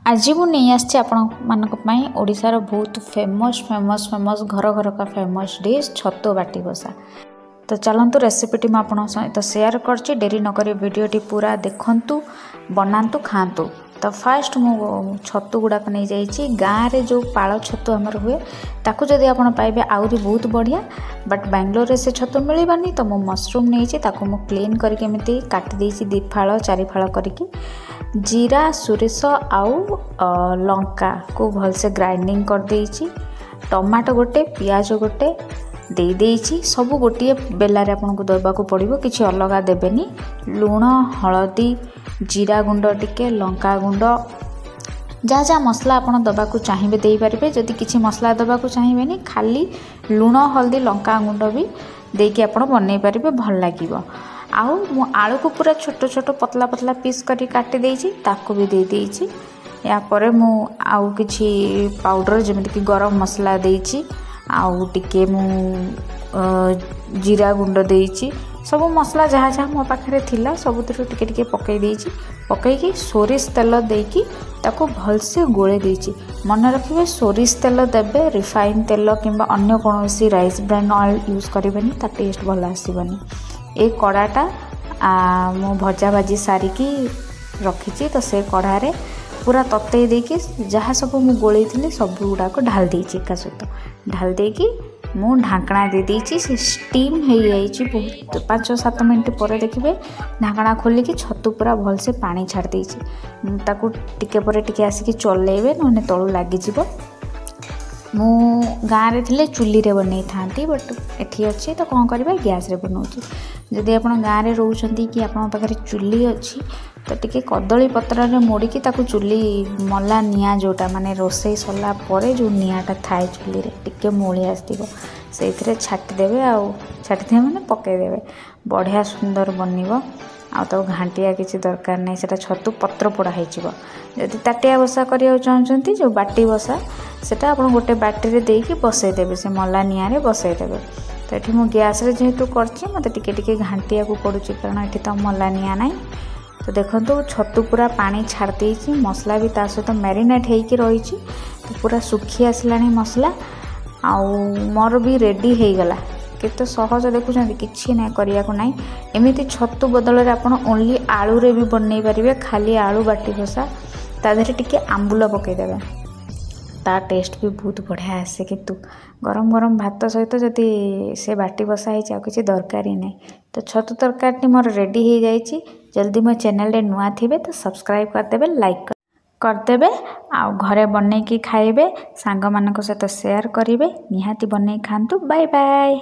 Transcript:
आज मुझे आपशार बहुत फेमस फेमस फेमस घर घर का फेमस डिश छतु बाटी बसा। तो चलतु रेसिपीटी मुझे सहित शेयर कर डेरी नक भिडटी पूरा देखु बनातु खातु। तो फास्ट मु छतु गुड़ाक नहीं जाइए गाँव में जो पाल छतु आमर हुए ताकू जदि आप पाइबे आहरी बहुत बढ़िया। बट बेंगलोर रे से छतु मिलवानी तो मु मशरूम नहीं मु क्लीन करके काटी दी फाड़ चारि फाड़ करके जीरा सोरिष आउ लंका को भलसे ग्राइंडिंग कर देइछि। टमाटो गोटे पियाज गोटे दे देइछि। सब गोटे बेलार आपको देवाक पड़ो किसी अलग देवेनि। लुण हलदी जीरा गुंड टिके लंका गुंड जहाँ जहाँ मसला आप दबाक चाहिए दे पारे। जदि किसी मसला दबाक चाहिए खाली लुण हल्दी लंका गुंड भी देकी आप बनई पारे भल लगे। आउ मु आलू को पूरा छोट छोट पतला पतला पीस करी काटी देइछि ताको भी दे देइछि। या परे मु आउ किछि पाउडर जेमिति कि गरम मसला देइछि आउ टिके मु जीरा गुंड देइछि। सब मसला जहाँ जहाँ मो पाखे थिला सबुतिर टिके टिके पकई देइछि। पकईकी सोरिष तेल देकी ताको भलसे गोले देइछि। मन रखिबे सोरिष तेल देबे रिफाइन तेल किंबा अन्य कोनोसी राइस ब्रांड ऑयल यूज करिबेनी ता टेस्ट भल आसीबनी। ए कड़ाटा मु भजा भाजी सारिकी रखी तो से कड़ारे पूरा ततई देकी जहाँ सब मु गोलई थी सब गुड़ाक ढाल देइछि एका सहित ढाल देकी मु ढाकना दे देइछि। से स्टीम हो जाइछि बहुत 5-7 मिनट पर देखिए ढाकना खोलिकी छतु पूरा भलसे पानी छाड़ देइछि। ताकू टिके पर टिके आसिकी चलेइबे नने तळु लागि जिवो। मु गाँव में थे चुली रे बनई था बट एठी अच्छी तो कौन करें गैस रे बनाऊँ। जदि आप गाँव में रोचंती कि आप पाखे चुली अच्छी तो टिके कदली पत्र रे मोड़िकी ताकू चुली मला निआ जोटा माने रोसई सरला परे जो निआटा थाए चुली रे टिके मोली आसथिबो से छाटिदेवे आउ छाटिदे माने पकईदेवे बढ़िया सुंदर बनिबो। आ तो घाटिया किसी दरकार नहीं सेटा छतु पत्र पोड़ा हो। जदि ताटिया बसा करिया चाहते जो बाटी बसा सेटा आप गोटे बाटी रे देकी बसईदेवे से मला निआरे बसईदेवे। तो ये मुझे गैस रे जेहेतु करछि मते टिके टिके घाटिया को पड़ुछि कारण ये तो मला निआ नहीं। तो देखो छतु पूरा पानी छाड़ देइछि मसला भी ता सहित मैरिनेट होइकी रहिछि तो पूरा सुखी आसलानी मसला आउ मोर भी रेडी हो गला। केते सहज देखुछंती किछि नै करिया को नाही। एमिति छतु बदल रे आपण ओनली आलू रे भी बनई पारिबे खाली आलू बाटी बसा ता देहरे टिके आंबुल पकई देबे ता टेस्ट भी बहुत बढ़िया आसे। किंतु गरम गरम भात सहित जदि से बाटी बसा है किसी दरकार ही नहीं। तो छतु तरकारी मोर रेडी हो जाइए। जल्दी मो चैनल रे नुआ थिबे तो सब्सक्राइब करदेबे लाइक करदेबे आउ घरे बनई की खाइबे सांग मानक सहित शेयर करिवे निहाती बनई खांतु। Bye bye.